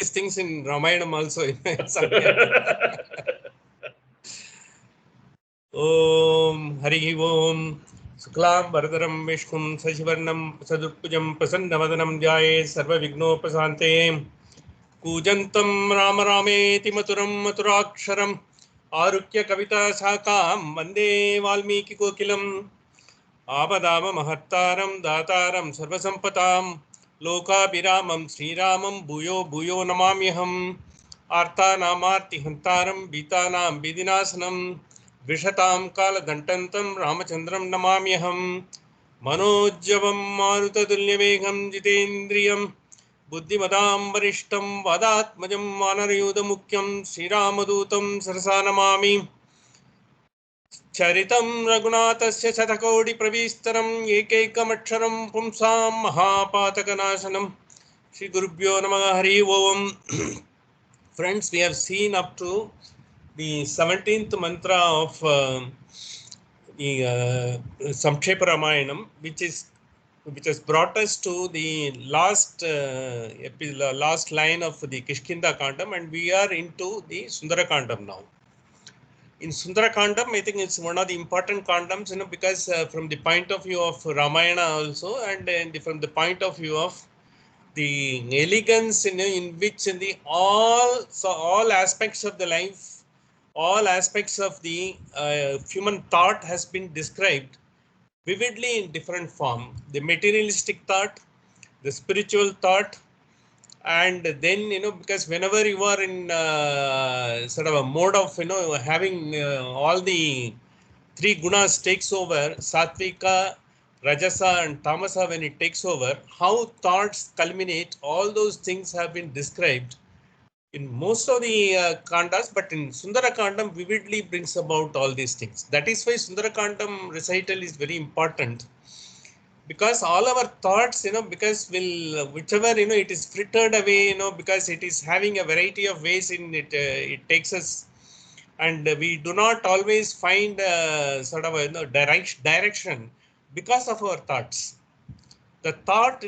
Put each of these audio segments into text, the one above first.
these things in Ramayanam also. Om Hari Om Suklam Varadaram Vishkum Sasivarnam Sadurpujam Prasannavadanam Jai Sarva Vignopasante Kujantam Rama Rameti Maturam Maturaksharam Arukya Kavita Sakam Vande Valmiki Kokilam Abadama Mahattaram Dataram Sarvasampatam Lokabhiramam Sriramam Bhuyo Bhuyo Namamyaham Artha Namarti Hantaram Bitanam Bidinasanam Vishatam Kala Dantantam Ramachandram Namamyaham Manojjavam Maruta Tulyavegam Jitendriyam Buddhimadam Varishtam Vadatmajam Vanarayuda Mukyam Sriramadutam Sarasanamami Charitam Raghunathasya Shatakodi Pravistaram Ekaikamaksharam Pumsam Mahapatakanashanam Shri Gurubhyo Namaha Hari Om. Friends, we have seen up to the 17th mantra of the Samkshepa Ramayanam, which has brought us to the last last line of the Kishkinda Khandam, and we are into the Sundara Khandam now. In Sundara Khandam, I think it's one of the important Khandams, because from the point of view of Ramayana also, and from the point of view of the elegance, in which all aspects of the life, all aspects of the human thought has been described vividly in different form. The materialistic thought, the spiritual thought, and then because whenever you are in sort of a mode of having all the three gunas takes over, sattvika, rajasa and tamasa, when it takes over, how thoughts culminate, all those things have been described in most of the kandas, but in Sundara Khandam vividly brings about all these things. That is why Sundara Khandam recital is very important, because all our thoughts, because whichever, it is frittered away, because it is having a variety of ways in it, it takes us, and we do not always find sort of a direction because of our thoughts. The thought,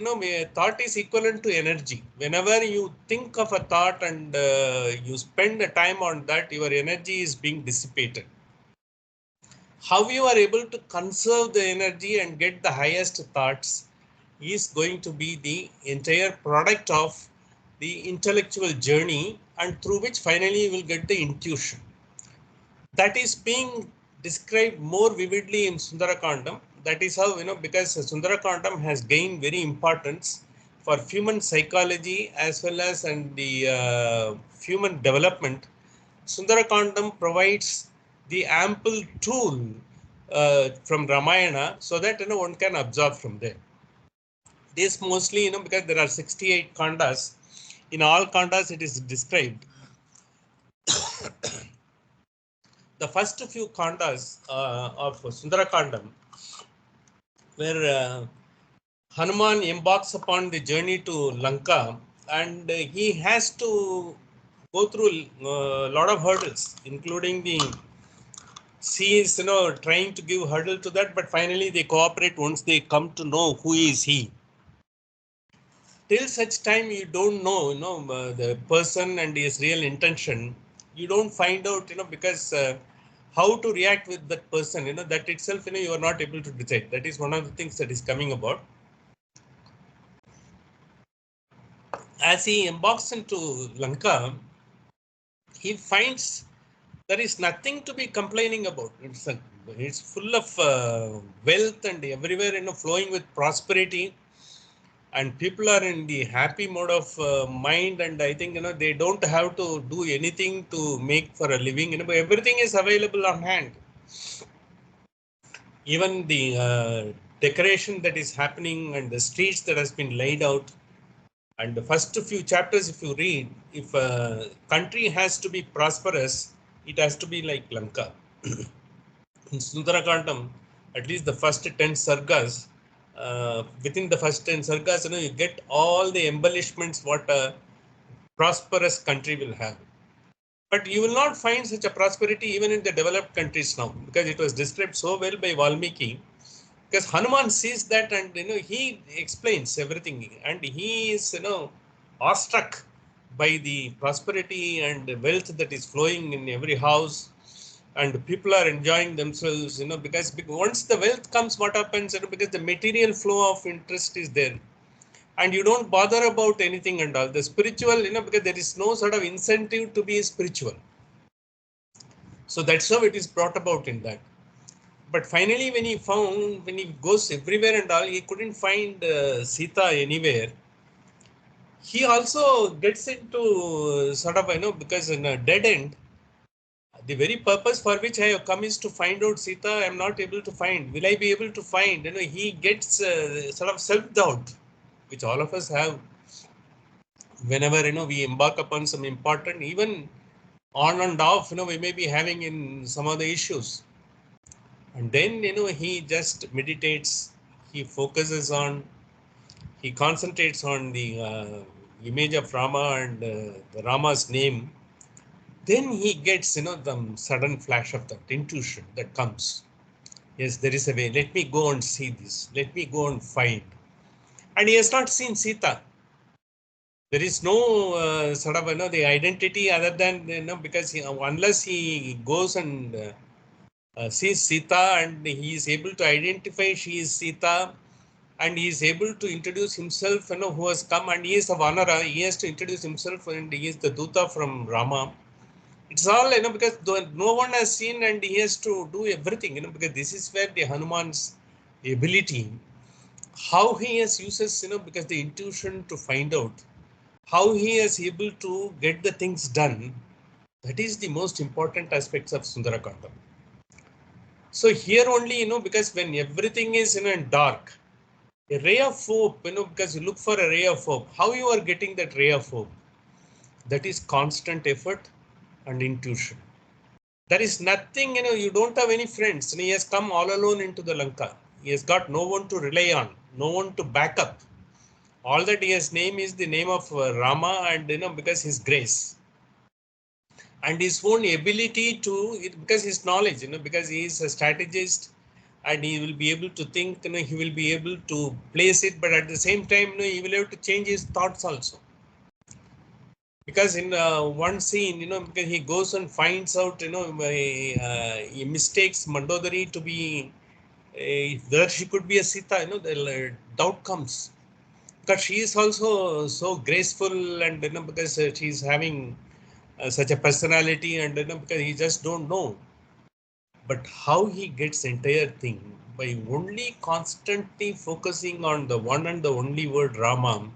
thought is equivalent to energy. Whenever you think of a thought and you spend the time on that, your energy is being dissipated. How you are able to conserve the energy and get the highest thoughts is going to be the entire product of the intellectual journey, and through which finally you will get the intuition. That is being described more vividly in Sundara Khandam. That is how, because Sundara Khandam has gained very importance for human psychology as well as and the human development. Sundara Khandam provides the ample tool from Ramayana, so that one can absorb from there. This mostly, because there are 68 khandas. In all khandas it is described. The first few khandas of Sundara Khandam, where Hanuman embarks upon the journey to Lanka, and he has to go through a lot of hurdles, including the sea is, trying to give hurdle to that, but finally they cooperate once they come to know who is he. Till such time you don't know, the person and his real intention. You don't find out, because how to react with that person, that itself, you are not able to decide. That is one of the things that is coming about. As he embarks into Lanka, he finds there is nothing to be complaining about. It's full of wealth and everywhere, flowing with prosperity. And people are in the happy mode of mind, and I think they don't have to do anything to make for a living. But everything is available on hand. Even the decoration that is happening and the streets that has been laid out. And the first few chapters, if you read, if a country has to be prosperous, it has to be like Lanka. In Sundara Khandam, at least the first 10 sargas. Within the first 10 sargas, you get all the embellishments what a prosperous country will have. But you will not find such a prosperity even in the developed countries now, because it was described so well by Valmiki. Because Hanuman sees that, and he explains everything, and he is awestruck by the prosperity and wealth that is flowing in every house, and people are enjoying themselves, because once the wealth comes, what happens, because the material flow of interest is there, and you don't bother about anything and all. The spiritual, because there is no sort of incentive to be spiritual. So that's how it is brought about in that. But finally, when he goes everywhere and all, he couldn't find Sita anywhere. He also gets into sort of, because in a dead end, the very purpose for which I have come is to find out Sita. I am not able to find. Will I be able to find? He gets sort of self-doubt, which all of us have whenever, we embark upon some important, even on and off, we may be having in some other issues. And then, he just meditates, he concentrates on the image of Rama and the Rama's name. Then he gets, the sudden flash of that intuition that comes. Yes, there is a way. Let me go and see this. Let me go and find. And he has not seen Sita. There is no sort of, the identity other than, because unless he goes and sees Sita and he is able to identify she is Sita, and he is able to introduce himself, who has come, and he is a Vanara, he has to introduce himself, and he is the Duta from Rama. It's all, because no one has seen, and he has to do everything, because this is where the Hanuman's ability, how he has uses, because the intuition to find out, how he is able to get the things done, that is the most important aspects of Sundara Khandam. So here only, because when everything is, in dark, a ray of hope, because you look for a ray of hope, how you are getting that ray of hope? That is constant effort and intuition. There is nothing, you don't have any friends. He has come all alone into the Lanka. He has got no one to rely on, no one to back up. All that he has name is the name of Rama, and, because his grace. And his own ability to, because his knowledge, because he is a strategist, and he will be able to think, he will be able to place it, but at the same time, he will have to change his thoughts also. Because in one scene, because he goes and finds out, he mistakes Mandodari to be, whether she could be a Sita, the doubt comes. Because she is also so graceful, and, because she is having such a personality, and, because he just don't know. But how he gets entire thing by only constantly focusing on the one and the only word Rama,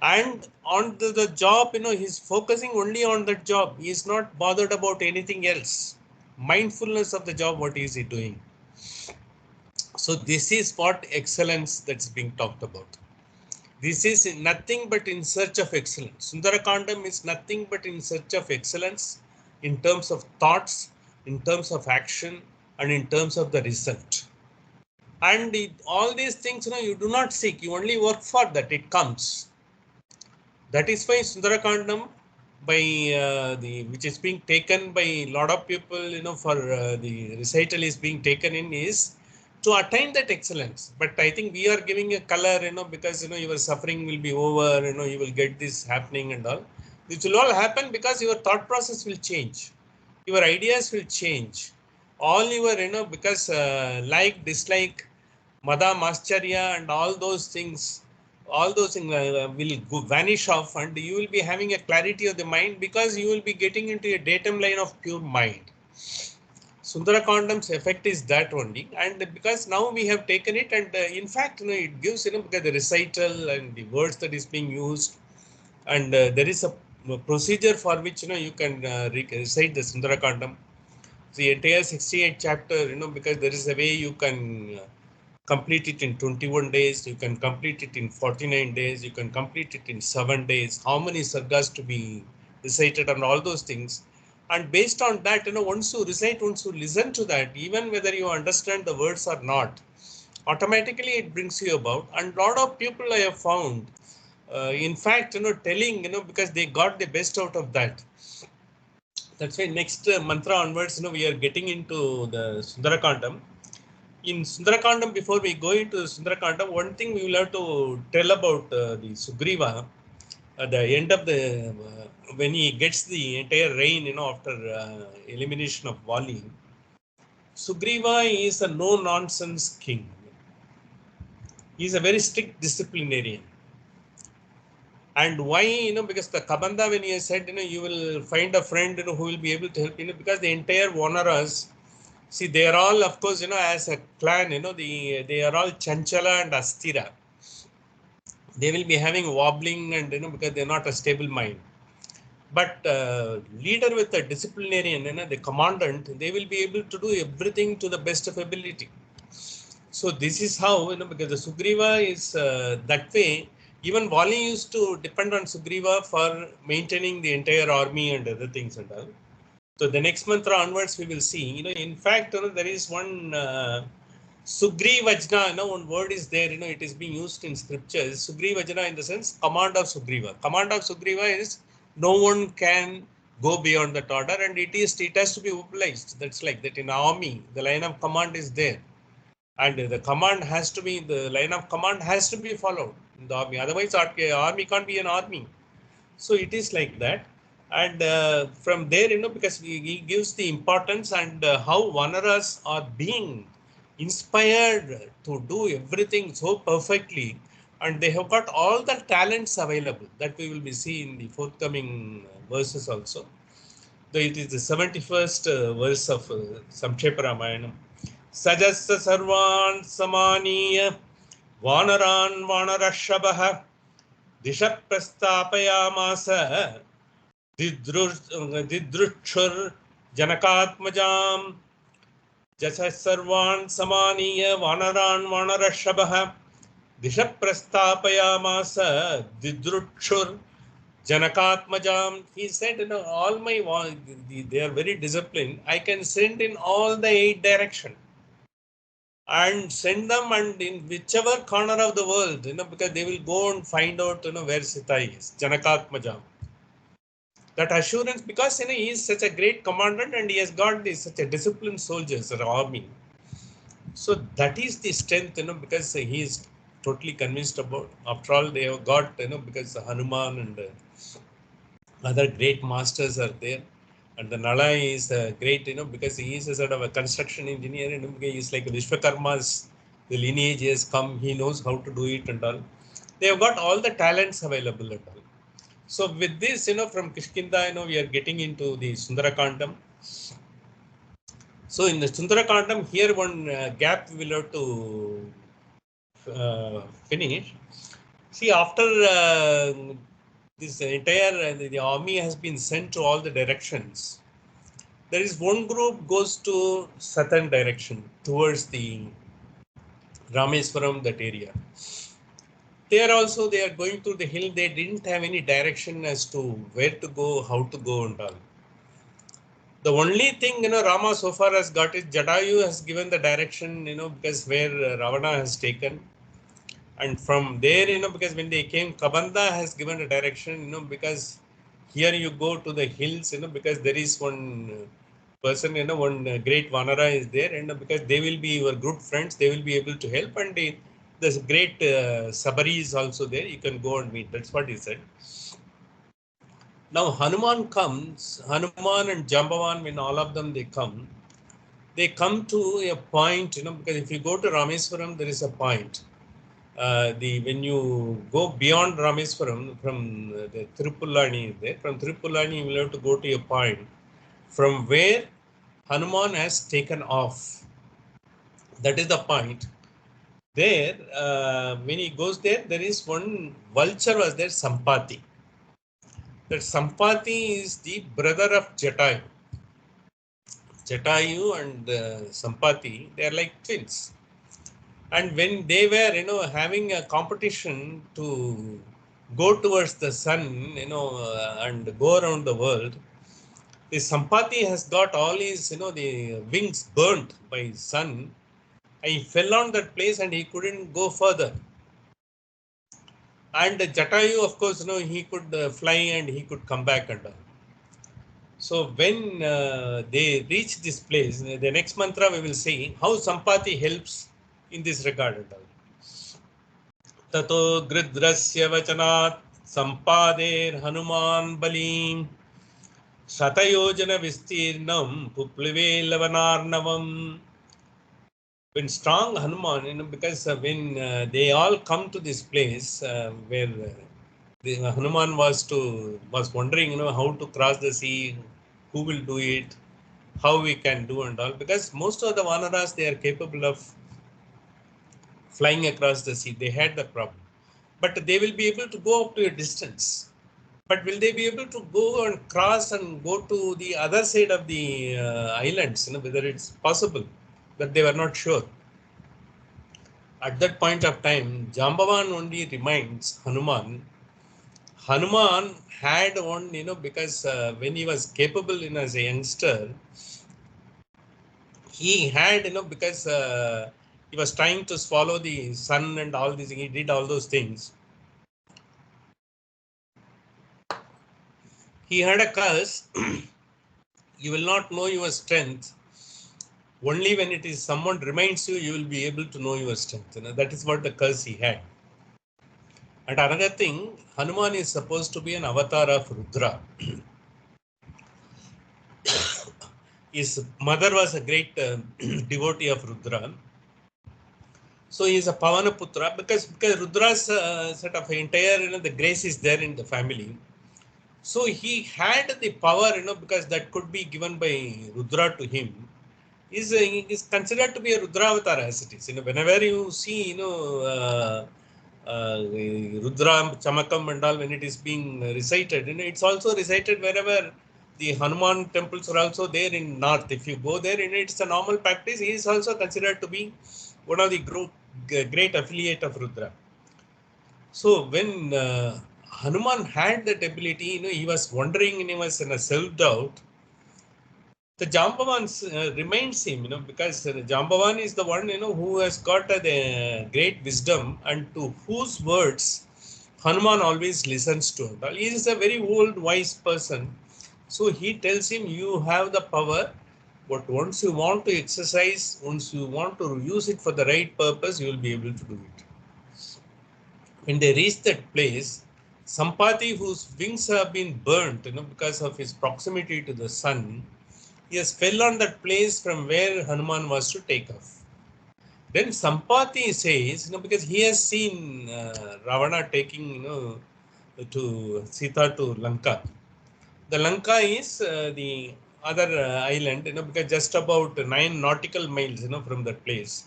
and on the job, he's focusing only on that job. He is not bothered about anything else. Mindfulness of the job, what is he doing? So this is what excellence that's being talked about. This is nothing but in search of excellence. Sundara Khandam is nothing but in search of excellence in terms of thoughts, in terms of action, and in terms of the result. And all these things, you do not seek, you only work for that, it comes. That is why Sundara Khandam, which is being taken by a lot of people, for the recital is being taken in, is to attain that excellence. But I think we are giving a color, because, your suffering will be over, you will get this happening and all. This will all happen because your thought process will change. Your ideas will change. All your, because like, dislike, Madam Ascharya and all those things will vanish off, and you will be having a clarity of the mind, because you will be getting into a datum line of pure mind. Sundara Khandam's effect is that only, and because now we have taken it, and in fact, it gives, because the recital and the words that is being used, and there is a procedure for which, you can recite the Sundara Khandam. The entire 68 chapter, because there is a way you can complete it in 21 days, you can complete it in 49 days, you can complete it in 7 days, how many sargas to be recited and all those things. And based on that, once you recite, once you listen to that, even whether you understand the words or not, automatically it brings you about. And a lot of people I have found, in fact, telling, because they got the best out of that. That's why next mantra onwards, we are getting into the Sundara Khandam. In Sundara Khandam, before we go into Sundara Khandam, one thing we will have to tell about the Sugriva. at the end of the when he gets the entire reign, after elimination of Vali, Sugriva is a no nonsense king. He is a very strict disciplinarian. And why? Because the Kabanda, when he said, you will find a friend, who will be able to help, because the entire Vanaras, see, they are all, of course, as a clan, they are all Chanchala and Astira. They will be having wobbling and, because they're not a stable mind. But leader with a disciplinarian, the commandant, they will be able to do everything to the best of ability. So this is how, because the Sugriva is that way. Even Vali used to depend on Sugriva for maintaining the entire army and other things and all. So the next mantra onwards, we will see. In fact, there is one Sugrivajna. One word is there. It is being used in scriptures. Sugrivajna, in the sense, command of Sugriva. Command of Sugriva is no one can go beyond that order, and it has to be mobilized. That's like that in army. The line of command is there. And the command has to be, the line of command has to be followed in the army. Otherwise, army can't be an army. So it is like that. And from there, because he gives the importance and how Vanaras are being inspired to do everything so perfectly. And they have got all the talents available that we will be seeing in the forthcoming verses also. Though it is the 71st verse of Samkshepa Ramayanam. Sajassa sarvan samaniya vanaran vanarashabah disha prastapayamasa didruchur janakatmajam jasa sarvan samaniya vanaran vanarashabah disha prastapayamasa didruchur Janakatmajam, he said, all my, they are very disciplined. I can send in all the 8 directions and send them, and in whichever corner of the world, because they will go and find out, where Sita is. Janakatmajam. That assurance, because, he is such a great commandant and he has got such a disciplined soldiers or army. So that is the strength, because he is totally convinced about. After all, they have got, because Hanuman and other great masters are there. And the Nala is great, because he is a sort of a construction engineer, and he is like Vishwakarma's, the lineage has come, he knows how to do it and all. They have got all the talents available and all. So with this, from Kishkinda, we are getting into the Sundara Khandam. So in the Sundara Khandam, here one gap we will have to finish. See, after this entire the army has been sent to all the directions, there is one group goes to southern direction towards the Rameswaram, that area. There also they are going through the hill. They didn't have any direction as to where to go, how to go and all. The only thing, Rama so far has got is Jadayu has given the direction, because where Ravana has taken. And from there, because when they came, Kabanda has given a direction, because here you go to the hills, because there is one person, one great Vanara is there, and because they will be your good friends, they will be able to help. And there's great Sabari is also there. You can go and meet. That's what he said. Now Hanuman comes, Hanuman and Jambavan, when all of them they come to a point, because if you go to Rameswaram, there is a point. When you go beyond Rameswaram from the Tirupulani there, from Tirupulani you will have to go to a point from where Hanuman has taken off. That is the point. There, when he goes there, there is one vulture was there, Sampati. That Sampati is the brother of Jatayu. Jatayu and Sampati, they are like twins. And when they were, having a competition to go towards the sun, and go around the world, the Sampati has got all his, the wings burnt by sun. And he fell on that place and he couldn't go further. And Jatayu, of course, he could fly and he could come back and all. So when they reach this place, the next mantra we will see how Sampati helps in this regard and all. Tato gridrasya vachanat Sampader Hanuman Balim Shatayojana Vistirnam Puplive Lavanarnavam. When strong Hanuman, because when they all come to this place where the Hanuman was wondering, how to cross the sea, who will do it, how we can do and all, because most of the Vanaras, they are capable of flying across the sea. They had the problem, but they will be able to go up to a distance. But will they be able to go and cross and go to the other side of the islands? Whether it's possible, that they were not sure. At that point of time, Jambavan only reminds Hanuman. Hanuman had one, because when he was capable as a youngster, he had, because he was trying to swallow the sun and all these, he did all those things. He had a curse. You will not know your strength. Only when it is someone reminds you, you will be able to know your strength. That is what the curse he had. And another thing, Hanuman is supposed to be an avatar of Rudra. His mother was a great devotee of Rudra. So he is a Pavana Putra because Rudra's sort of entire, the grace is there in the family. So he had the power, because that could be given by Rudra to him. Is considered to be a Rudra avatar as it is. Whenever you see, Rudra Chamakam and all, when it is being recited, it's also recited wherever the Hanuman temples are also there in north. If you go there, it's a normal practice. He is also considered to be one of the great affiliate of Rudra. So when Hanuman had that ability, he was wondering and he was in a self-doubt. The Jambavan reminds him, because Jambavan is the one, who has got the great wisdom and to whose words Hanuman always listens to. He is a very old, wise person. So he tells him, you have the power, but once you want to exercise, once you want to use it for the right purpose, you will be able to do it. When they reach that place, Sampati, whose wings have been burnt, because of his proximity to the sun, he has fell on that place from where Hanuman was to take off. Then Sampati says, because he has seen Ravana taking, to Sita to Lanka. The Lanka is the other island, because just about 9 nautical miles, from that place.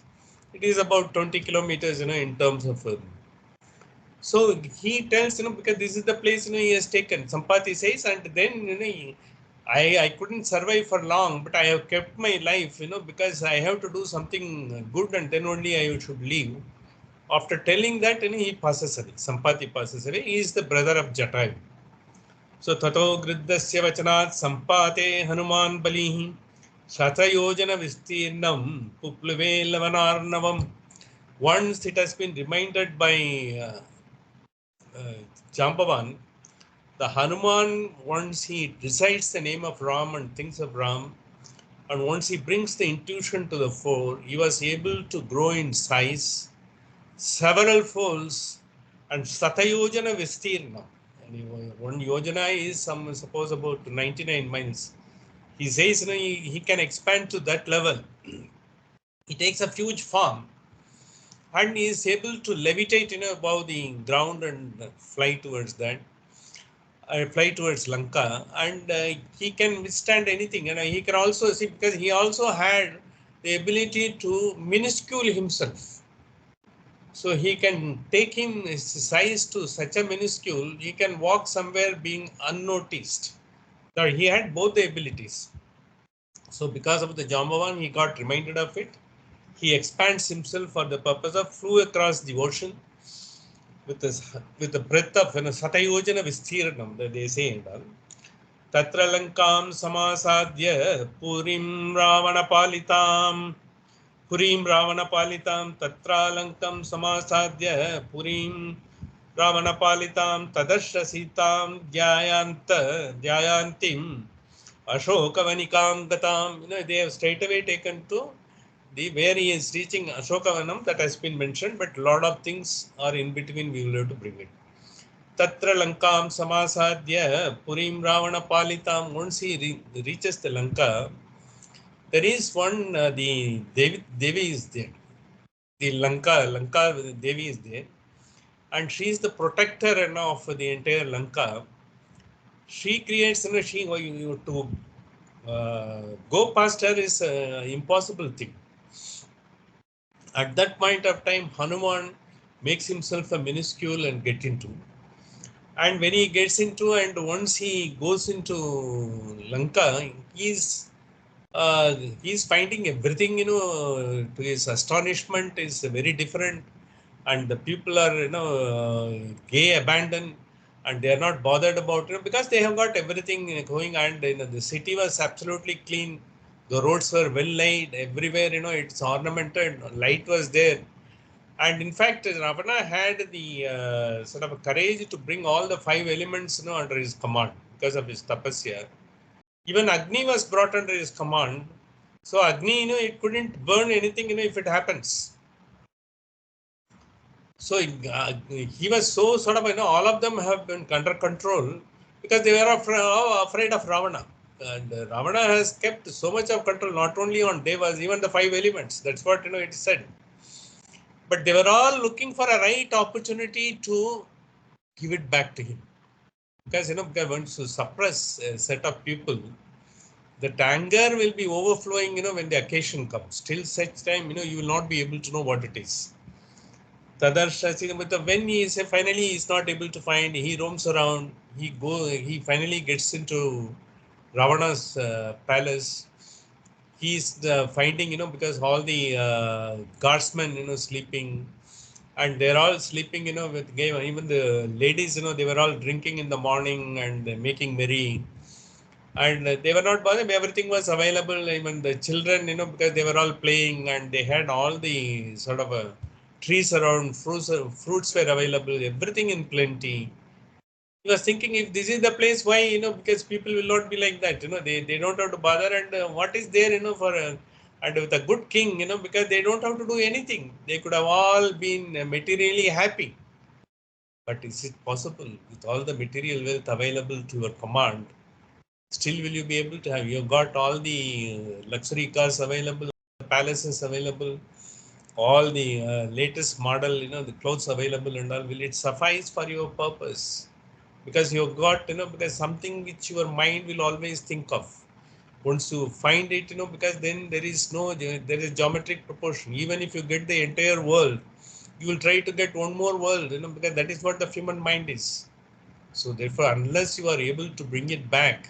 It is about 20 kilometers, in terms of. So he tells, because this is the place, he has taken. Sampati says, and then, I couldn't survive for long, but I have kept my life, because I have to do something good and then only I should leave. After telling that, he passes away. Sampati passes away. He is the brother of Jatayu. So Tato Griddasya Vachanat Sampate Hanuman Balihi Shatayojana Vistirnam Puplave Lavanarnavam. Once it has been reminded by Jambavan, the Hanuman, once he recites the name of Ram and thinks of Ram, and once he brings the intuition to the fore, he was able to grow in size several folds and Satayojana Vistirna. One yojana is suppose about 99 miles. He says he can expand to that level. He takes a huge form and he is able to levitate above the ground and fly towards that. Fly towards Lanka, and he can withstand anything. He can also see, because he also had the ability to minuscule himself. So he can take his size to such a minuscule, he can walk somewhere being unnoticed. Now he had both the abilities. So because of the Jambavan, he got reminded of it. He expands himself for the purpose of flew across the ocean with the breadth of Satayojana Vistirnam, that they say and all. Tatra Lankam Samasadya Purim Ravanapalitam Tatra Lankam Samasadya Purim Ravanapalitam Tadashra Sitam Dhyayantim Ashokavanikam Gatam. They have straight away taken to where he is reaching Ashokavanam, that has been mentioned, but a lot of things are in between, we will have to bring it. Tatra Lankam Samasadya Purim Ravana Palitam. Once he reaches the Lanka, there is one, the Devi is there. The Lanka Devi is there. And she is the protector of the entire Lanka. She creates, she to go past her is an impossible thing. At that point of time, Hanuman makes himself a minuscule and get into. And when he gets into, and once he goes into Lanka, he's finding everything, to his astonishment is very different. And the people are, gay, abandoned, and they are not bothered about it because they have got everything going. And the city was absolutely clean. The roads were well laid everywhere. It's ornamented. Light was there. And in fact, Ravana had the sort of courage to bring all the five elements, under his command because of his tapasya. Even Agni was brought under his command. So Agni, it couldn't burn anything, if it happens. So he was so sort of, all of them have been under control because they were afraid of Ravana. And Ravana has kept so much of control, not only on Devas, even the five elements. That's what, it said. But they were all looking for a right opportunity to give it back to him. Because, because once you suppress a set of people, that anger will be overflowing, when the occasion comes. Till such time, you will not be able to know what it is. Tadarshasi, but when he is finally he is not able to find, he roams around, he finally gets into Ravana's palace. He's finding, because all the guardsmen, sleeping, and they're all sleeping, with game. Even the ladies, they were all drinking in the morning and making merry. And they were not bothered. Everything was available. Even the children, because they were all playing and they had all the sort of trees around, fruits were available, everything in plenty. He was thinking, if this is the place, why, because people will not be like that, they don't have to bother. And what is there, for and with a good king, because they don't have to do anything. They could have all been materially happy. But is it possible with all the material wealth available to your command? Still, will you be able to have? You've got all the luxury cars available, palaces available, all the latest model, the clothes available and all. Will it suffice for your purpose? Because you've got, because something which your mind will always think of. Once you find it, because then there is geometric proportion. Even if you get the entire world, you will try to get one more world, because that is what the human mind is. So therefore, unless you are able to bring it back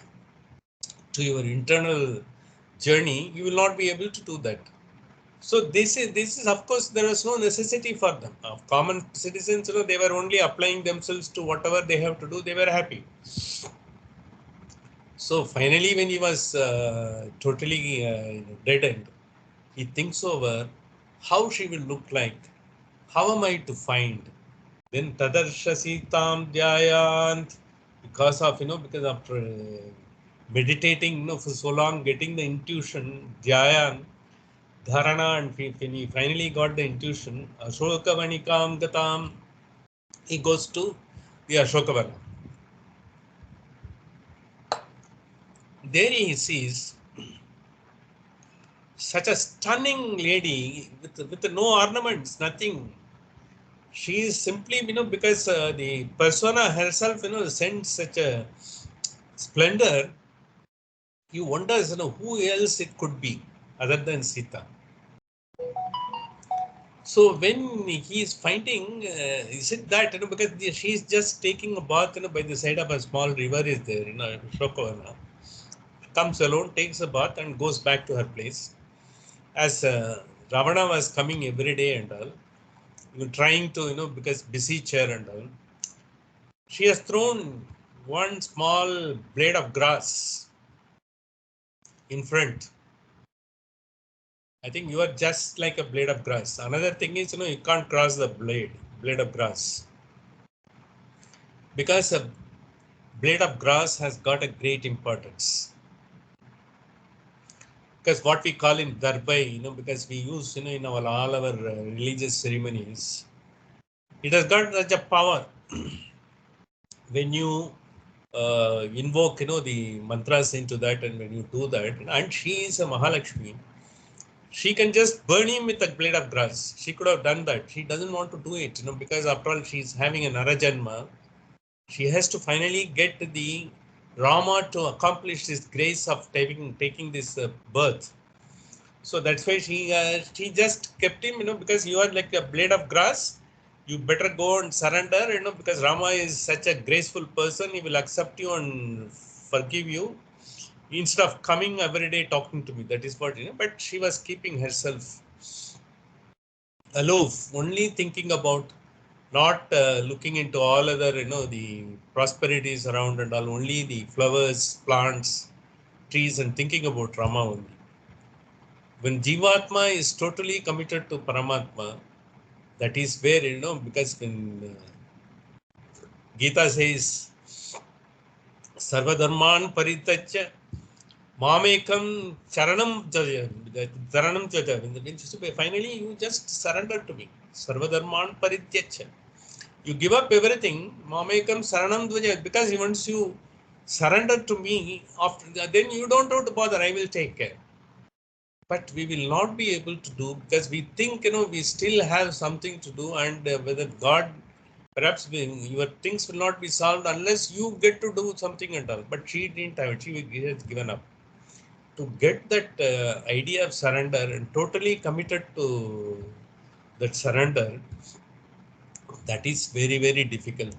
to your internal journey, you will not be able to do that. So this is of course there was no necessity for them. Common citizens, they were only applying themselves to whatever they have to do. They were happy. So finally, when he was totally dead end, he thinks over how she will look like. How am I to find? Then tadarshasitam dhyayant, because of because after meditating for so long, getting the intuition, dhyayan, dharana, and when he finally got the intuition, Ashokavanikam Gatam, he goes to the Ashokavana. There he sees such a stunning lady with no ornaments, nothing. She is simply, because the persona herself, sends such a splendor. He wonders, who else it could be other than Sita. So when he is finding, is it that, because she is just taking a bath, by the side of a small river is there, Shokavana. Comes alone, takes a bath and goes back to her place. As Ravana was coming every day and all, trying to, because beseech her and all, she has thrown one small blade of grass in front. I think you are just like a blade of grass. Another thing is, you can't cross the blade of grass. Because a blade of grass has got a great importance. Because what we call in darbai, because we use, in all our religious ceremonies, it has got such a power. when you invoke, the mantras into that, and when you do that, and she is a Mahalakshmi, she can just burn him with a blade of grass. She could have done that. She doesn't want to do it, because after all, she's having an Narajanma. She has to finally get the Rama to accomplish this grace of taking this birth. So that's why she just kept him, because you are like a blade of grass. You better go and surrender, because Rama is such a graceful person. He will accept you and forgive you instead of coming every day talking to me. That is what, but she was keeping herself aloof, only thinking about, not looking into all other, the prosperities around and all, only the flowers, plants, trees, and thinking about Rama only. When Jivatma is totally committed to Paramatma, that is where, because when Gita says, Sarvadharman Paritachya Mamekam Charanam Jaja, finally you just surrender to me. Sarvadharman Parityacha. You give up everything, Mamekam Saranam Dvaja, because once you surrender to me, after then you don't have to bother, I will take care. But we will not be able to do, because we think, we still have something to do, and whether God, perhaps your things will not be solved unless you get to do something and all. But she didn't have it. She has given up. To get that idea of surrender and totally committed to that surrender, that is very, very difficult.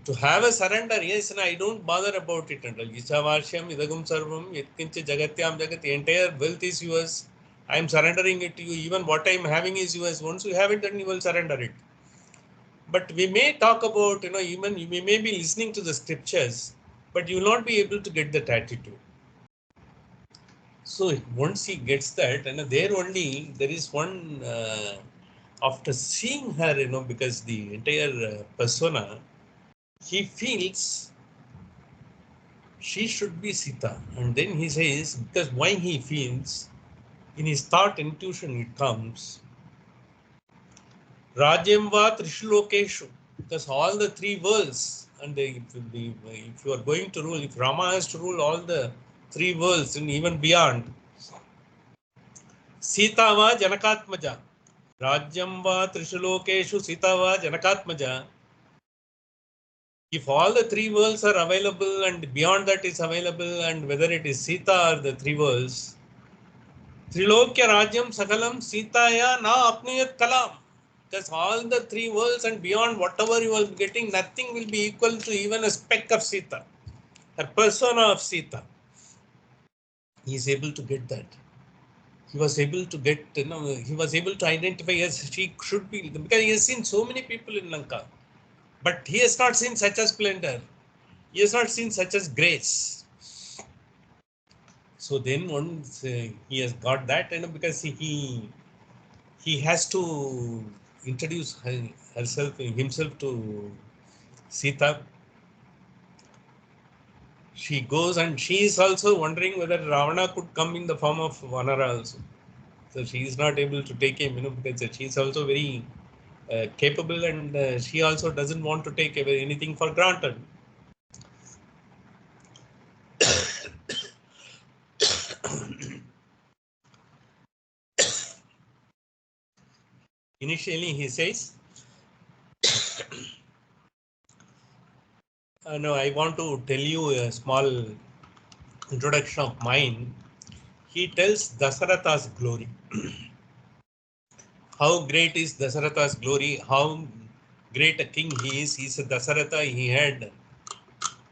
To have a surrender, yes, and I don't bother about it. And Ishavarsham, Idagum Sarvam, Yatkincha Jagatyam Jagat, the entire wealth is yours. I am surrendering it to you. Even what I am having is yours. Once you have it, then you will surrender it. But we may talk about, even you may be listening to the scriptures, but you will not be able to get that attitude. So once he gets that, and there only there is one, after seeing her, because the entire persona, he feels she should be Sita. And then he says, because why he feels, in his thought intuition it comes, Rajyam va Trishlokeshu, because all the three worlds, and if you are going to rule, if Rama has to rule all the three worlds and even beyond, Sita va Janakatmaja, Rajyam va Trishlokeshu Sita va Janakatmaja. If all the three worlds are available and beyond that is available, and whether it is Sita or the three worlds, Trilokya Rajyam Sakalam Sitaya Na Apnuyat Kalam. Because all the three worlds and beyond, whatever you are getting, nothing will be equal to even a speck of Sita, a persona of Sita. He is able to get that. He was able to get, he was able to identify, yes, she should be, because he has seen so many people in Lanka, but he has not seen such a splendor. He has not seen such as grace. So then once he has got that, because he has to introduce himself to Sita. She goes, and she is also wondering whether Ravana could come in the form of Vanara also. So she is not able to take him, because she is also very capable, and she also doesn't want to take anything for granted. Initially, he says, no, I want to tell you a small introduction of mine. He tells Dasaratha's glory. How great is Dasaratha's glory? How great a king he is. He's a Dasaratha. He had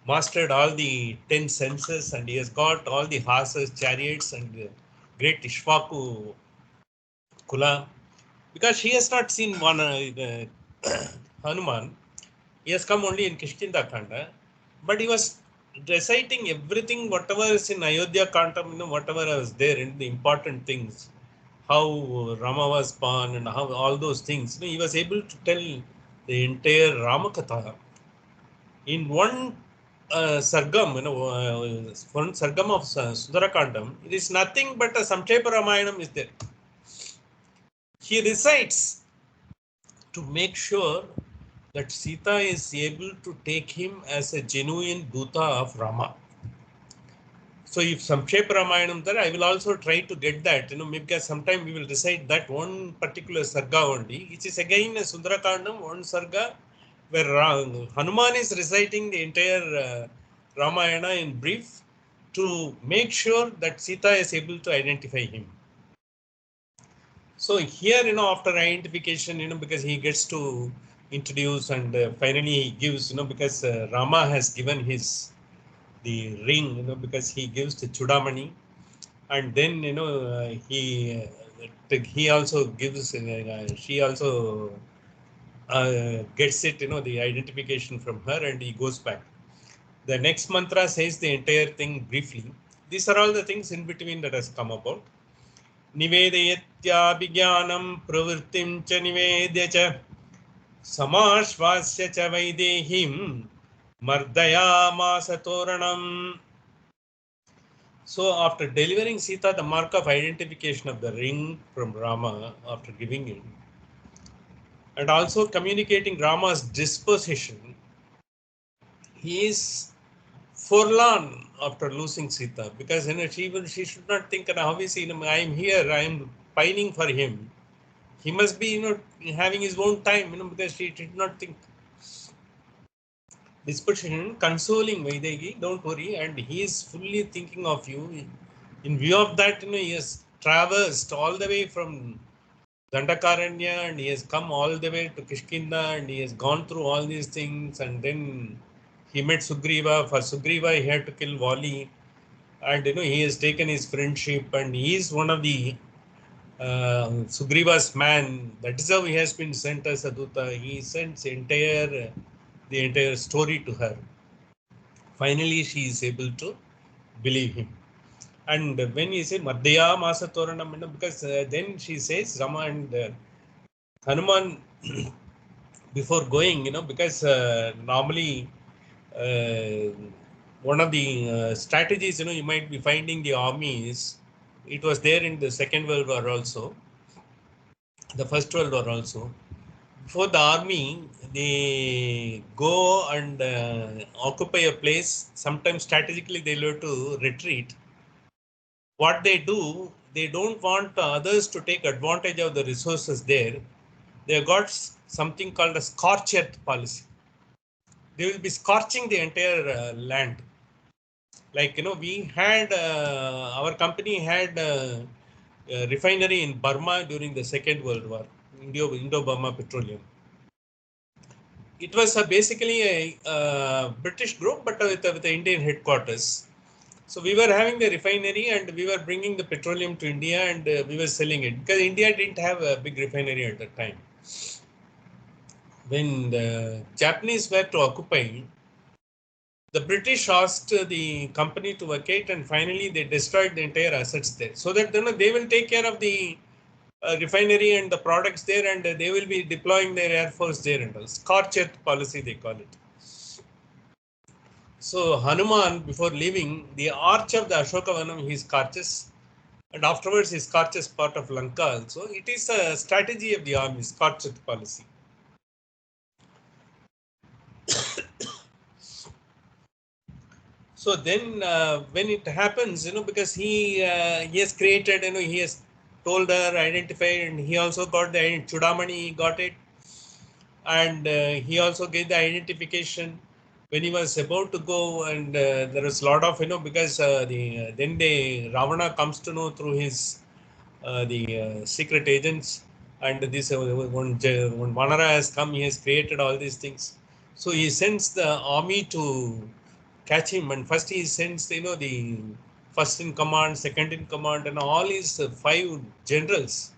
mastered all the 10 senses, and he has got all the horses, chariots, and great Ishvaku Kula. Because he has not seen one Hanuman. He has come only in Kishkinda Khanda, but he was reciting everything, whatever is in Ayodhya Khandam, whatever was there in the important things, how Rama was born and how all those things. He was able to tell the entire Ramakatha in one sargam, one sargam of Sundara Khandam. It is nothing but a Samkshepa Ramayanam is there. He recites to make sure that Sita is able to take him as a genuine Duta of Rama. So if Samkshepa Ramayanam there, I will also try to get that, maybe sometime we will recite that one particular sarga only, which is again a Sundara Khandam, one sarga, where Hanuman is reciting the entire Ramayana in brief to make sure that Sita is able to identify him. So here, after identification, because he gets to introduce and finally he gives, because Rama has given the ring, because he gives the Chudamani, and then he also gives, she also gets it, the identification from her, and he goes back. The next mantra says the entire thing briefly. These are all the things in between that has come about. निवेदयत्याभिज्ञानं प्रवृत्तिं च निवेद्य च समाश्वास्य च वैदेहीं मर्दयामास तोरणम्. So after delivering Sita the mark of identification of the ring from Rama, after giving it, and also communicating Rama's disposition, he is forlorn after losing Sita, because she should not think, how is he, I am here, I am pining for him. He must be, having his own time, because she did not think. Disposition, consoling Vaidegi, don't worry, and he is fully thinking of you. In view of that, he has traversed all the way from Dandakaranya, and he has come all the way to Kishkinda, and he has gone through all these things, and then he met Sugriva. For Sugriva, he had to kill Vali, and he has taken his friendship, and he is one of the Sugriva's man. That is how he has been sent as a Duta. He sends the entire story to her. Finally, she is able to believe him. And when he says Madhya Masa Toranam, because then she says Rama and Hanuman before going, because normally one of the strategies, you might be finding the armies. It was there in the Second World War also, the First World War also. Before the army, they go and occupy a place. Sometimes strategically they have to retreat. What they do, they don't want others to take advantage of the resources there. They have got something called a scorched earth policy. They will be scorching the entire land. Like, we had, our company had a refinery in Burma during the Second World War, Indo-Burma Petroleum. It was basically a British group, but with the Indian headquarters. So we were having the refinery, and we were bringing the petroleum to India, and we were selling it, because India didn't have a big refinery at that time. When the Japanese were to occupy, the British asked the company to vacate, and finally they destroyed the entire assets there, so that they will take care of the refinery and the products there, and they will be deploying their air force there and all. Scorched earth policy, they call it. So Hanuman, before leaving the arch of the Ashokavanam, he scorches, and afterwards he scorches part of Lanka also. It is a strategy of the army, scorched earth policy. So then when it happens, because he has created, he has told her, identified, and he also got the Chudamani, he got it, and he also gave the identification when he was about to go, and there was a lot of, because then Ravana comes to know through his the secret agents, and this when Vanara has come, he has created all these things. So he sends the army to catch him, and first he sends, the first in command, second in command, and all his 5 generals.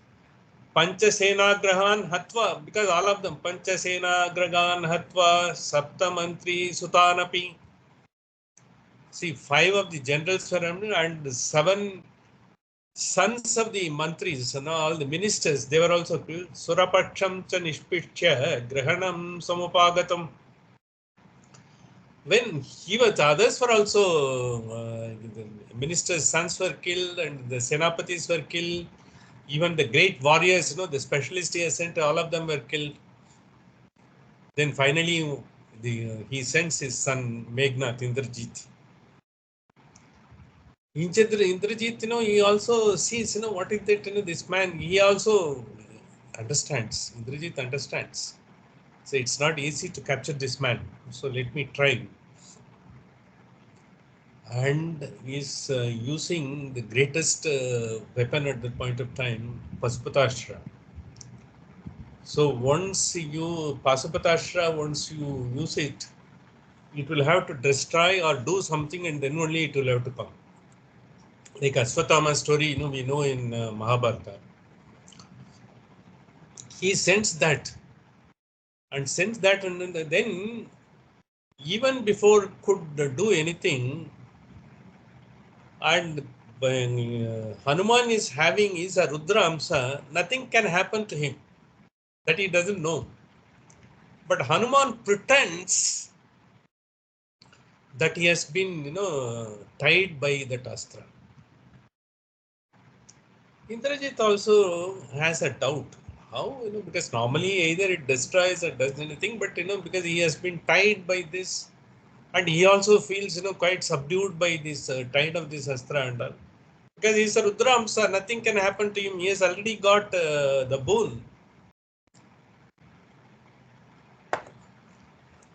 Panchasenagrahan Hatva, because all of them, Panchasenagrahan Hatva, Saptamantri Sutanapi. See, 5 of the generals were and 7 sons of the mantris, all the ministers, they were also killed. Surapaksham cha nishpishya grahanam samupagatam. When he was, others were also, the ministers' sons were killed, and the senapatis were killed. Even the great warriors, the specialists he has sent, all of them were killed. Then finally, he sends his son Meghnad, Indrajit. Indrajit, he also sees, what is that, this man, he also understands. Indrajit understands. So it's not easy to capture this man. So let me try. And is using the greatest weapon at that point of time, Pasupatashra. So once you use it, it will have to destroy or do something, and then only it will have to come. Like Aswathama's story, we know in Mahabharata. He sends that, and then even before could do anything, and when Hanuman is having is a Rudra Amsa, nothing can happen to him that he doesn't know. But Hanuman pretends that he has been, tied by that astra. Indrajit also has a doubt. How, because normally either it destroys or does anything, but, because he has been tied by this, and he also feels, quite subdued by this tied of this astra and all. Because he's a Rudramsa, nothing can happen to him. He has already got the boon.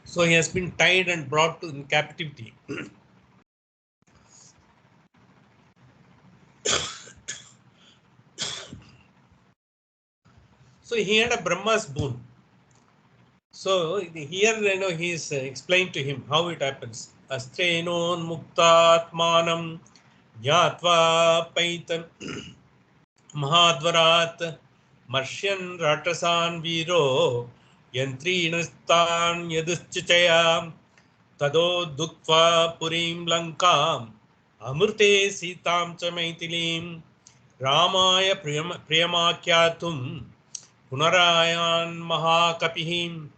So he has been tied and brought to in captivity. So he had a Brahma's boon. So here, he is explained to him how it happens. Astrenon muktatmanam jnatva paitan mahadvarat marsyan ratasan viro yantrinastan yaduschachaya tado duktva purim lankam amrute sitam cha maitilim ramaya priyamakyatum punarayan mahakapihim.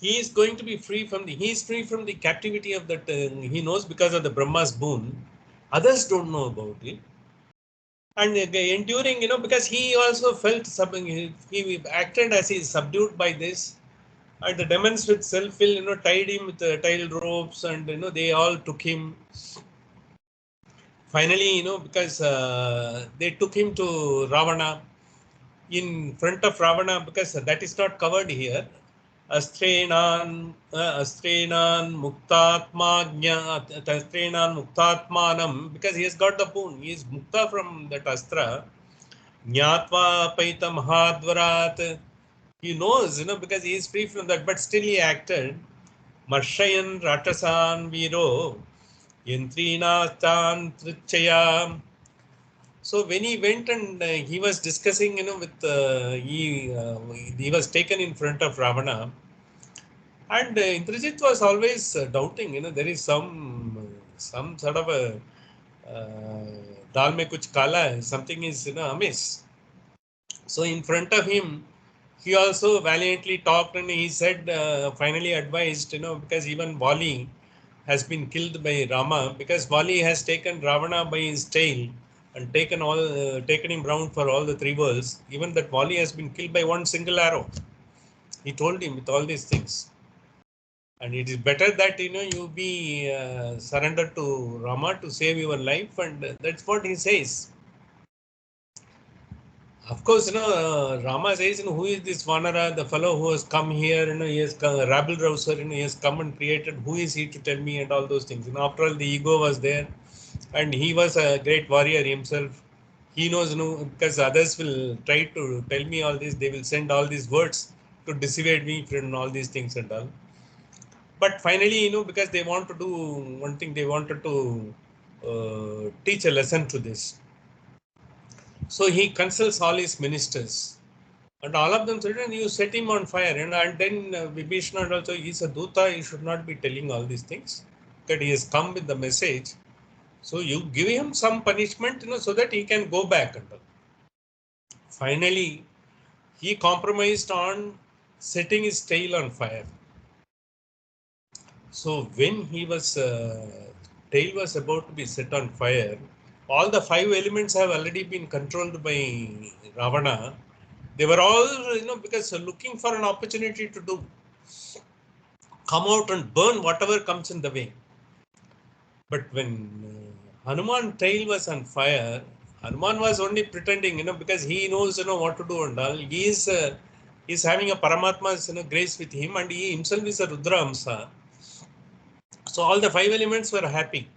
He is going to be free from he is free from the captivity of that, he knows because of the Brahma's boon. Others don't know about it. And enduring, because he also felt he acted as he is subdued by this. And the demons with self-will, tied him with tiled ropes, and, they all took him. Finally, because they took him to Ravana, in front of Ravana, because that is not covered here. Astrenan Muktatmanam, because he has got the boon. He is Mukta from that Astra. Jnatva Paita Mahadvarat. He knows, because he is free from that, but still he acted. Marshayan Ratasan Viro Yantrina Tan Trichaya. So when he went and he was discussing, with he was taken in front of Ravana, and Indrajit was always doubting. There is some sort of a dal mein kuch kala, something is amiss. So in front of him, he also valiantly talked, and he said, finally advised, because even Vali has been killed by Rama, because Vali has taken Ravana by his tail and taken him round for all the three worlds. Even that Vali has been killed by one single arrow. He told him with all these things. And it is better that, you be surrendered to Rama to save your life, and that's what he says. Of course, Rama says, who is this Vanara, the fellow who has come here, he has come, rabble rouser, he has come and created, who is he to tell me, and all those things. After all, the ego was there, and he was a great warrior himself. He knows, because others will try to tell me all this, they will send all these words to dissuade me from all these things and all. But finally, because they want to do one thing, they wanted to teach a lesson to this. So he consults all his ministers, and all of them said, and you set him on fire. And then Vibhishana also, he's a Duta, he should not be telling all these things, that he has come with the message. So you give him some punishment, so that he can go back. And finally, he compromised on setting his tail on fire. So when he was tail was about to be set on fire, all the 5 elements have already been controlled by Ravana, They were all, because looking for an opportunity to come out and burn whatever comes in the way. But when Hanuman tail was on fire, Hanuman was only pretending, because he knows, what to do and all. He's having a Paramatma's, grace with him, and he himself is a Rudra Amsa. So all the 5 elements were happy.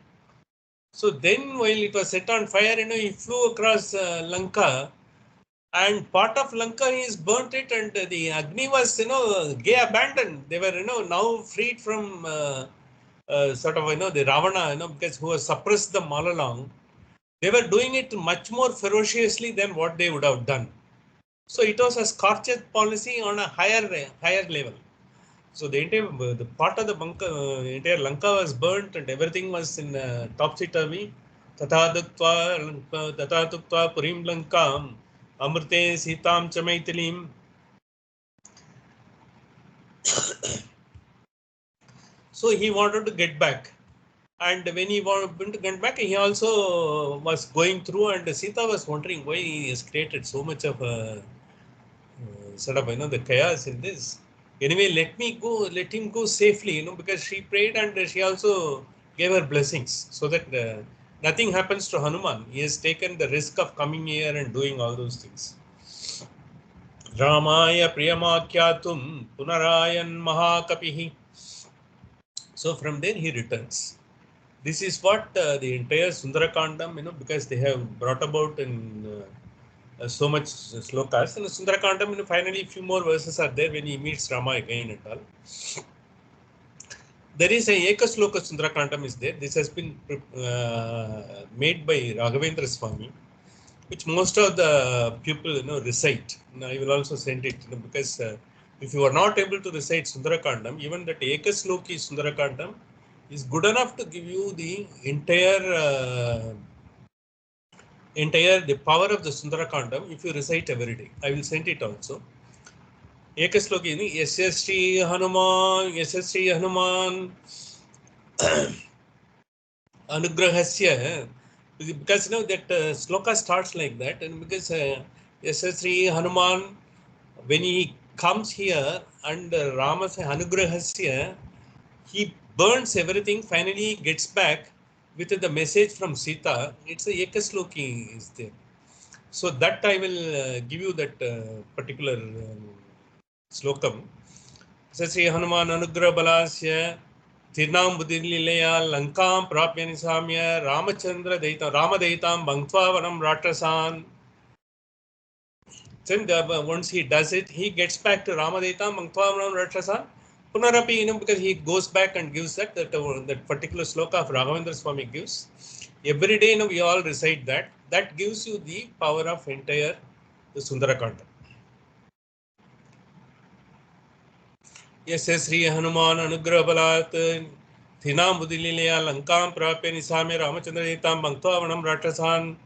So then while it was set on fire, he flew across Lanka, and part of Lanka is burnt it, and the Agni was, abandoned. They were, now freed from sort of, the Ravana, because who has suppressed them all along. They were doing it much more ferociously than what they would have done. So it was a scorched policy on a higher level. So the entire the part of the entire Lanka was burnt, and everything was in topsy-turvy. Tatha tuktva purim lankam amrite sitam chamaitilim. So he wanted to get back. And when he wanted to get back, he also was going through, and Sita was wondering why he has created so much of a sort of, the chaos in this. Anyway, let him go safely, because she prayed, and she also gave her blessings so that nothing happens to Hanuman. He has taken the risk of coming here and doing all those things. Ramaya Priyamakyatum Punarayan Mahakapihi. So from there he returns. This is what the entire Sundara Khandam, because they have brought about in so much slokas. And Sundara Khandam, finally, few more verses are there when he meets Rama again and all. There is a Ekasloka Sundara Khandam is there. This has been made by Raghavendra Swami, which most of the people, recite. Now, I will also send it, because if you are not able to recite Sundara Khandam, even that Ekasloki Sundara Khandam is good enough to give you the entire the power of the Sundara Khandam if you recite every day. I will send it also. Ekasloki, Yasya Sri Hanuman, Yasya Sri Hanuman Anugrahasya, because that sloka starts like that, and because Yasya Sri Hanuman, when he comes here and Rama says Anugrahasya, he burns everything, finally gets back with the message from Sita. It's a Ekasloki is there. So that I will give you that particular slokam. Sri Hanuman Anugrah Balasya Tirnam Buddhilileya Lankam Prapya Nisamya Ramachandra Daitam Ramadaitam Bhangtva Vanam Ratrasan. Then once he does it, he gets back to Ramadaitam Bhangtva Vanam Ratrasan. Punarapi, because he goes back and gives that particular sloka of Raghavendra Swami gives. Every day, we all recite that. That gives you the power of entire the Sundara Khandam. Yes, Sri Hanuman Anugrah Balat Thinam Buddhilileya Lankam Prapya Nisame Ramachandra Etam Bhangtva Vanam Ratrasan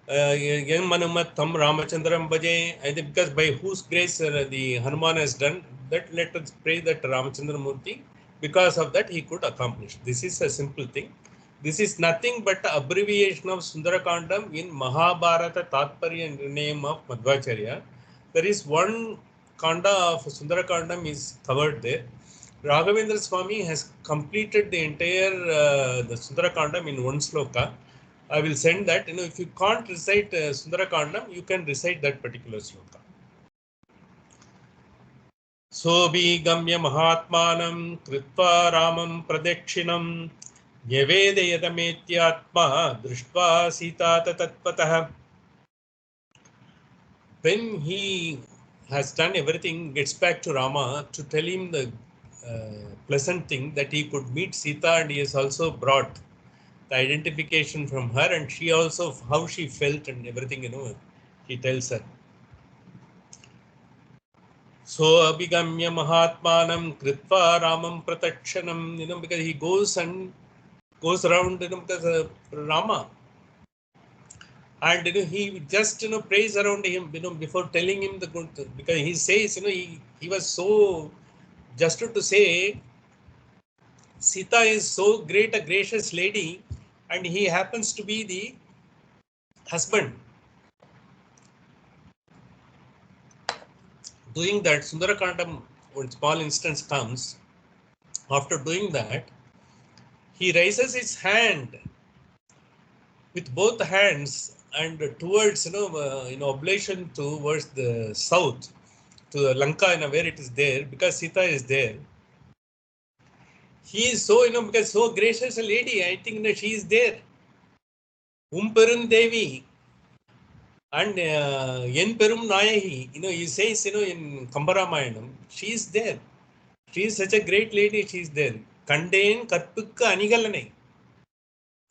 Yang Manumat Tam Ramachandram Bhaje. I think because by whose grace the Hanuman has done that, let us pray that Ramachandra Murti, because of that he could accomplish. This is a simple thing. This is nothing but an abbreviation of Sundara Khandam in Mahabharata Tatparya name of Madhvacharya. There is one Kanda of Sundara Khandam is covered there. Raghavendra Swami has completed the entire the Sundara Khandam in one sloka. I will send that. If you can't recite Sundara Khandam, you can recite that particular sloka. Sobhigamya Mahatmanam Kritva Ramam Pradekshinam Yavedayatamethyaatma Drishtva Sita Tatpatah. When he has done everything, gets back to Rama to tell him the pleasant thing that he could meet Sita, and he has also brought the identification from her, and she also how she felt and everything, he tells her. So Abhigamya Mahatmanam Kritva Ramam Pratakshanam, because he goes around, because Rama. And he just prays around him, before telling him the good, because he says, he was so, just to say, Sita is so great a gracious lady, and he happens to be the husband. Doing that, Sundara Khandam, one small instance comes. After doing that, he raises his hand with both hands and towards oblation towards the south to the Lanka, where it is there, because Sita is there. He is so because so gracious a lady. I think that she is there. Umperum Devi and Yen Perum Nayahi. He says in Kambaramayana, she is there. She is such a great lady. She is there. Kanden Karpukka Anigalanai.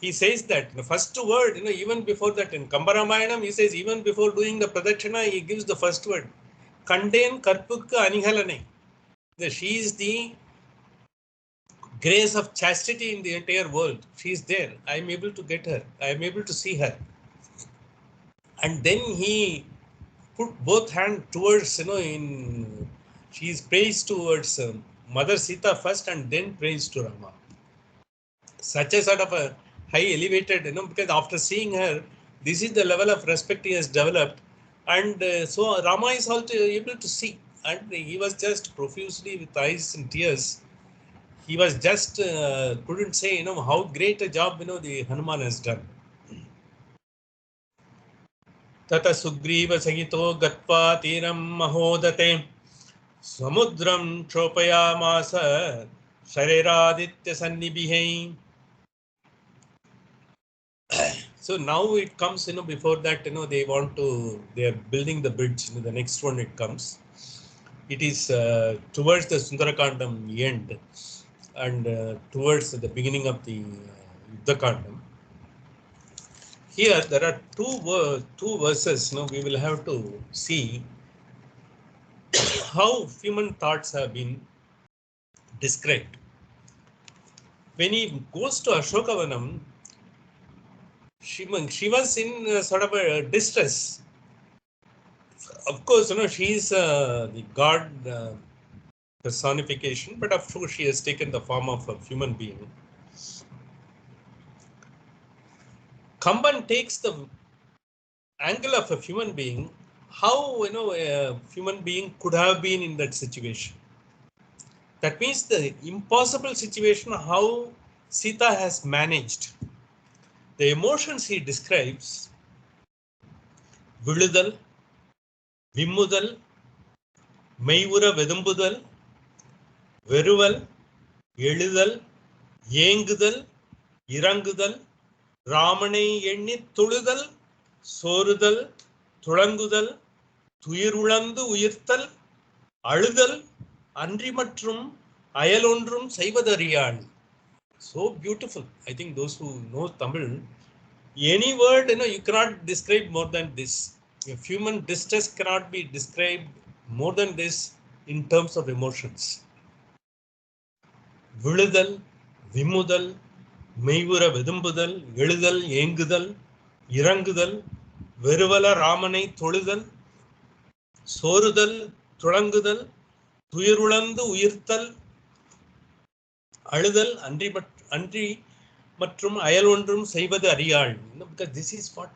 He says that the first word, even before that in Kambaramayana, he says even before doing the Pradakshina, he gives the first word. Kanden Karpukka Anigalanai. She is the grace of chastity in the entire world. She is there. I am able to get her. I am able to see her. And then he put both hands towards, she is praised towards Mother Sita first and then praised to Rama. Such a sort of a high elevated, because after seeing her, this is the level of respect he has developed. And so Rama is also able to see. And he was just profusely with eyes and tears. He was just couldn't say, how great a job, the Hanuman has done. Tata Sugriva Sagito Gatva Tiram Mahodate Samudram Tropayamasa Shareraditya Sannibihai. So now it comes, before that, they are building the bridge. The next one it comes. It is towards the Sundara Khandam end and towards the beginning of the Yuddha Khandam. Here there are two verses. We will have to see how human thoughts have been described. When he goes to Ashokavanam, she was in sort of a distress. Of course, she is the god personification, but of course she has taken the form of a human being. Kamban takes the angle of a human being, how a human being could have been in that situation. That means the impossible situation, how Sita has managed. The emotions he describes, Viludal, Vimmudal, Meivura Vedumbudal, Veruval, Eludal, Yengudal, Irangudal, Ramane Yenni Tuludal, Sorudal, Tulangudal, Tuyirulandu Uyirtal, Aludal, Andrimatrum, Ayalondrum, Saivadariyan. So beautiful. I think those who know Tamil, any word, you cannot describe more than this. If human distress cannot be described more than this in terms of emotions. Viludal, Vimudal, Meivura Vedumbudal, Eludal, Yengudal, Irangudal, Veruvala Ramane Toludal, Sorudal, Tulangudal, Tuyirulandu Uyirtal, Aludal, Andri மற்றும் அயல் ஒன்றும் செய்வது அறியாள். Because this is what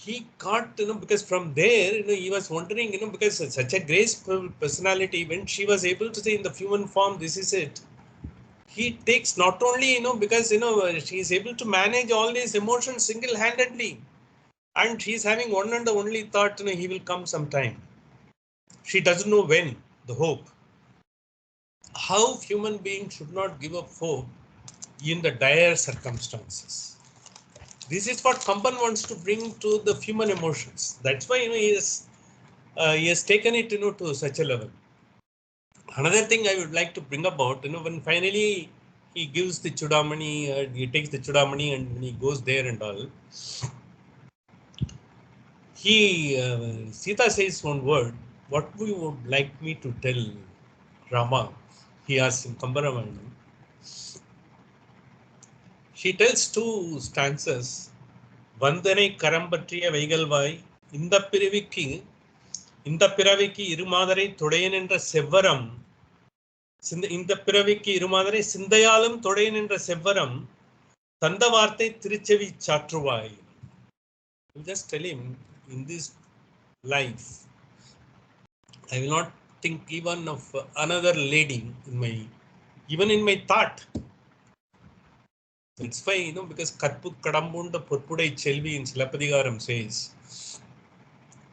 he got, because from there, he was wondering, because such a graceful personality, when she was able to say in the human form, this is it. He takes not only, because, she is able to manage all these emotions single-handedly. And she is having one and the only thought, he will come sometime. She doesn't know when, the hope. How human beings should not give up hope in the dire circumstances. This is what Kamban wants to bring to the human emotions. That's why he has taken it to such a level. Another thing I would like to bring about, when finally he gives the Chudamani, he takes the Chudamani and when he goes there and all, Sita says one word, what we would like me to tell Rama, he asks in Kambaramayana. She tells two stanzas. Vandane Karambatriya Veigalvai, இந்த பிறவிக்கு இருமாதரை தொடையன் என்ற செவ்வரம், இந்த பிறவிக்கு இருமாதரை சிந்தையாலும் தொடையன் என்ற செவ்வரம், தந்த வார்த்தை திருச்செவி சாற்றுவாய். You just tell him, in this life, I will not think even of another lady in my, even in my thought. That's why, because Katpu Kadambunda Purpudai Chelvi in Silapadigaram says,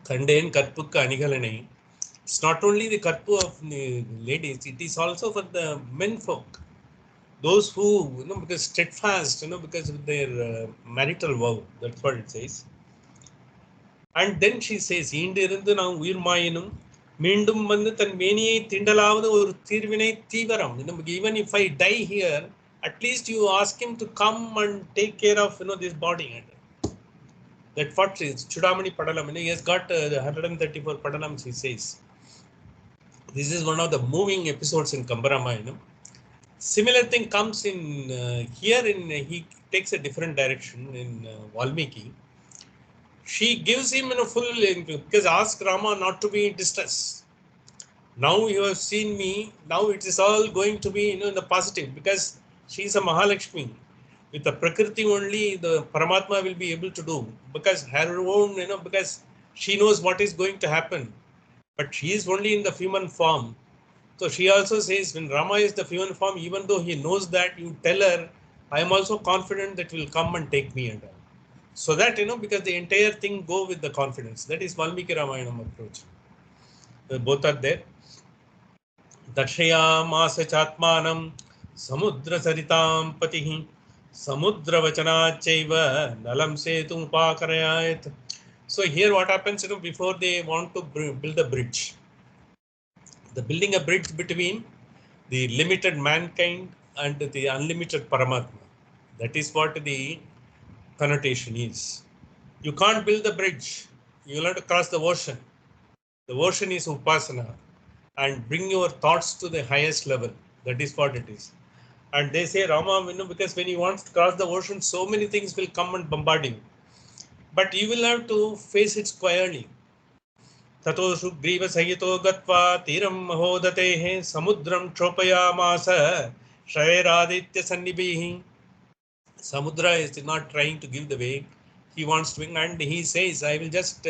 Kanden Katpukka Anigalanai. It's not only the Katpu of the ladies, it is also for the men folk. Those who, because steadfast, because of their marital vow. That's what it says. And then she says, ஈண்டிருந்து நான் உயிர் மாயினும் மீண்டும் வந்து தன் மேனியை திண்டலாவது ஒரு தீர்வினை தீவிரம். Even if I die here, at least you ask him to come and take care of this body. That what is Chudamani Padalam. He has got the 134 Padalams, he says. This is one of the moving episodes in Kambaramayana. Similar thing comes in here in he takes a different direction in Valmiki. She gives him full, because ask Rama not to be in distress. Now you have seen me, now it is all going to be in the positive, because she is a Mahalakshmi. With the Prakriti only the Paramatma will be able to do, because her own, because she knows what is going to happen, but she is only in the human form. So she also says, when Rama is the human form, even though he knows that, you tell her, I am also confident that will come and take me and all. So that, because the entire thing go with the confidence. That is Valmiki Ramayanam approach. Both are there. Darshayamasa chatmanam samudra saritam patihi samudra vachanachaiva nalam setum upakarayat. So here what happens, before they want to build a bridge, the building a bridge between the limited mankind and the unlimited Paramatma. That is what the connotation is. You can't build the bridge. You will have to cross the ocean. The ocean is Upasana. And bring your thoughts to the highest level. That is what it is. And they say Rama, because when he wants to cross the ocean, so many things will come and bombard you. But you will have to face it squarely. Tato Sugriva Sayito Gatva Tiram Mahodatehe Samudram Chopayamasa Shairaditya Sannibihi. Samudra is not trying to give the way. He wants to win, and he says, I will just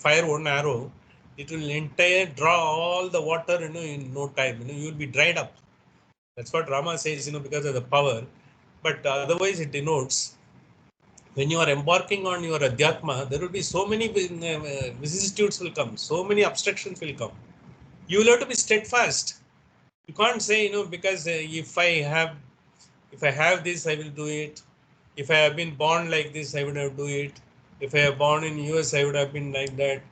fire one arrow. It will entire draw all the water, in no time. You will be dried up. That's what Rama says, because of the power. But otherwise, it denotes when you are embarking on your Adhyatma, there will be so many vicissitudes will come, so many obstructions will come. You will have to be steadfast. You can't say, because if I have this, I will do it. If I have been born like this, I would have do it. If I have born in US, I would have been like that.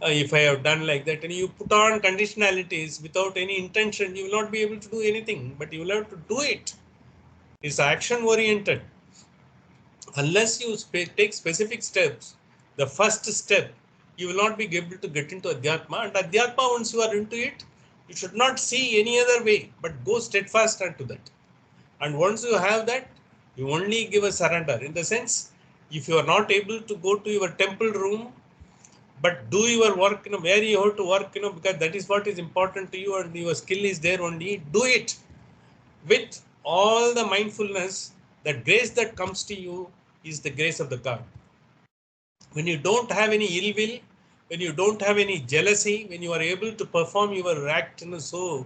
If I have done like that, and you put on conditionalities without any intention, you will not be able to do anything, but you will have to do it. It's action oriented. Unless you take specific steps, the first step, you will not be able to get into Adhyatma. And Adhyatma, once you are into it, you should not see any other way, but go steadfast unto that. And once you have that, you only give a surrender. In the sense, if you are not able to go to your temple room, but do your work, where you have to work, because that is what is important to you and your skill is there only, do it with all the mindfulness. That grace that comes to you is the grace of the God. When you don't have any ill will, when you don't have any jealousy, when you are able to perform your act so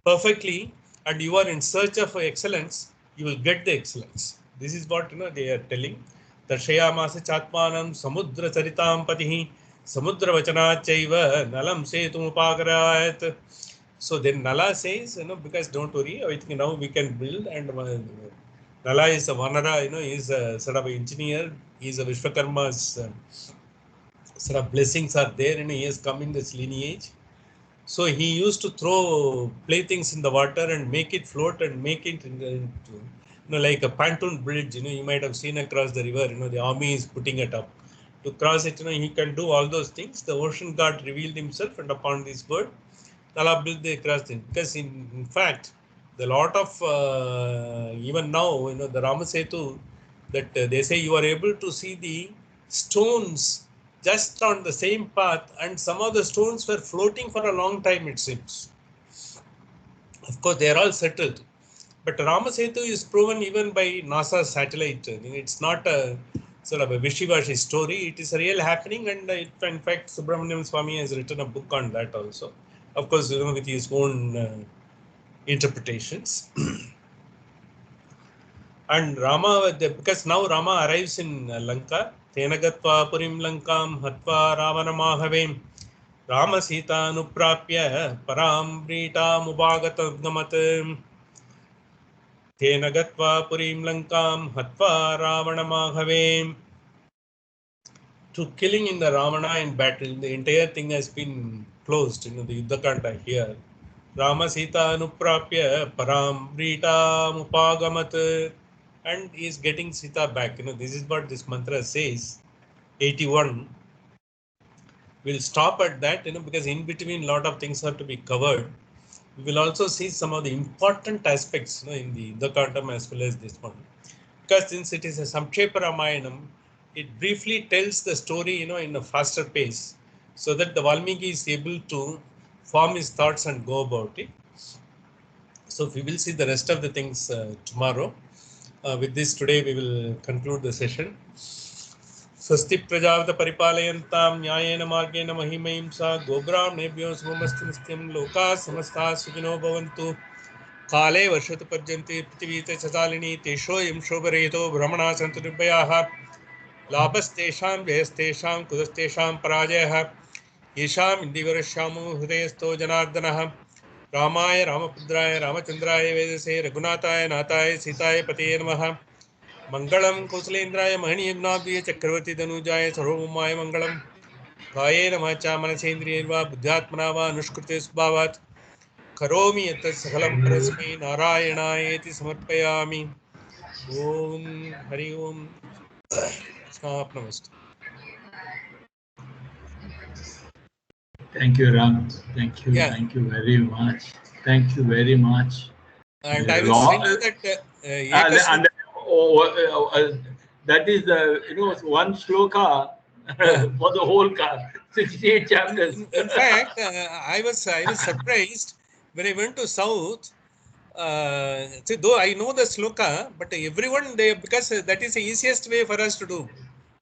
perfectly, and you are in search of excellence, you will get the excellence. This is what they are telling. Darshayamasa chatmanam samudra saritam patihi samudra vachanachaiva nalam setum upakarayat. So then Nala says, because don't worry, I think now we can build. And Nala is a Vanara, he is a sort of engineer. He is a Vishwakarma's sort of blessings are there, and he has come in this lineage. So he used to throw playthings in the water and make it float and make it into, like a pontoon bridge. You might have seen across the river. The army is putting it up to cross it. He can do all those things. The ocean god revealed himself, and upon this word, Nala built the cross thing. Because in fact, the lot of even now, the Ramasetu, that they say you are able to see the stones just on the same path, and some of the stones were floating for a long time, it seems. Of course, they are all settled. But Ramasetu is proven even by NASA satellite. It's not a sort of a wishy-washy story. It is a real happening, and in fact, Subramaniam Swami has written a book on that also. Of course, with his own interpretations. And Rama, because now Rama arrives in Lanka, Tenagatva Purim Lankam Hatva Ravanamahave Rama Sita Anuprapya Param Brita Mubagatam Tenagatva Purim Lankam Hatva Ravanamahave. To killing in the Ravana in battle, the entire thing has been closed, the Yuddhakanda here. Rama Sita Anuprapya Param Brita Mupagamat, and he is getting Sita back. This is what this mantra says. 81. We'll stop at that, because in between a lot of things have to be covered. We will also see some of the important aspects, in the Yuddhakandam as well as this one. Because since it is a Samkshepa Ramayanam, it briefly tells the story, in a faster pace, so that the Valmiki is able to form his thoughts and go about it. So we will see the rest of the things tomorrow. With this, today we will conclude the session. Swasti Prajavata Paripalayantam Nyayena Margena Mahimahimsa Gobramnebhyo Shubhamastu Nistyam Loka Samastha Sukhino Bhavantu Kale Varshatu Parjanti Prithivita Chatalini Tesho Yam Shobhareto Brahmana Santu Nirbayaha Labastesham Vyastesham Kudastesham Parajayah Yesham Indivarashamu Hridayasto Janardanaha Ramaya Ramapudraya Ramachandraya Vedase Raghunataya Nathaya Sitaya Patiye Namaha Mangalam Kusalendraya Mahani Yagnabiya Chakravarti Danujaya Sarvamaya Mangalam Kayena Macha Manasendriyarva Buddhyatmanava Anushkrute Subhavat Karomi Yatat Sakalam Parasmi Narayanaeti Samarpayami Om Hari Om Namaste. Thank you, Ram. Thank you. Yeah. Thank you very much. Thank you very much. And I will send you that that is one shloka for the whole 68 chapters. In fact, I was surprised when I went to South. Though I know the sloka, but everyone because that is the easiest way for us to do.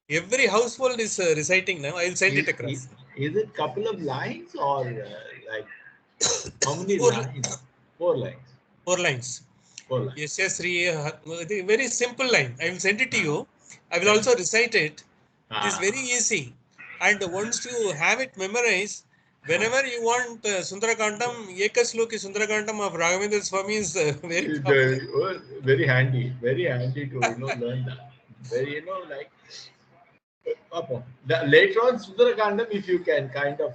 Every household is reciting now. I will send it across. Is it couple of lines or like how many lines? 4 lines. 4 lines. 4 lines. Yes, yes, very simple line. I will send it to you. I will also recite it. It is very easy. And once you have it memorized, whenever you want Sundara Khandam, Ekasloki Sundara Khandam of Raghavendra Swami is very popular. Very handy to learn that. Very like later on Sundara Khandam, if you can kind of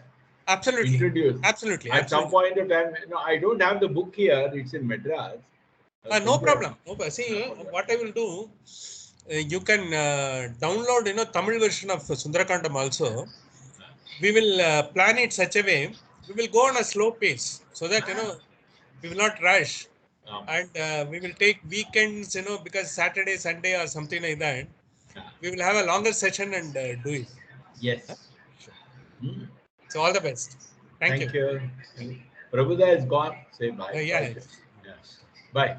introduce. Absolutely. At some point of time, I don't have the book here. It's in Madras. No problem. See, what I will do, you can download, Tamil version of Sundara Khandam also. We will plan it such a way. We will go on a slow pace so that we will not rush, and we will take weekends. Because Saturday, Sunday, or something like that. We will have a longer session and do it. Yes. Huh? Sure. So all the best. Thank you. Prabhuda is gone. Say bye. Yeah. Bye.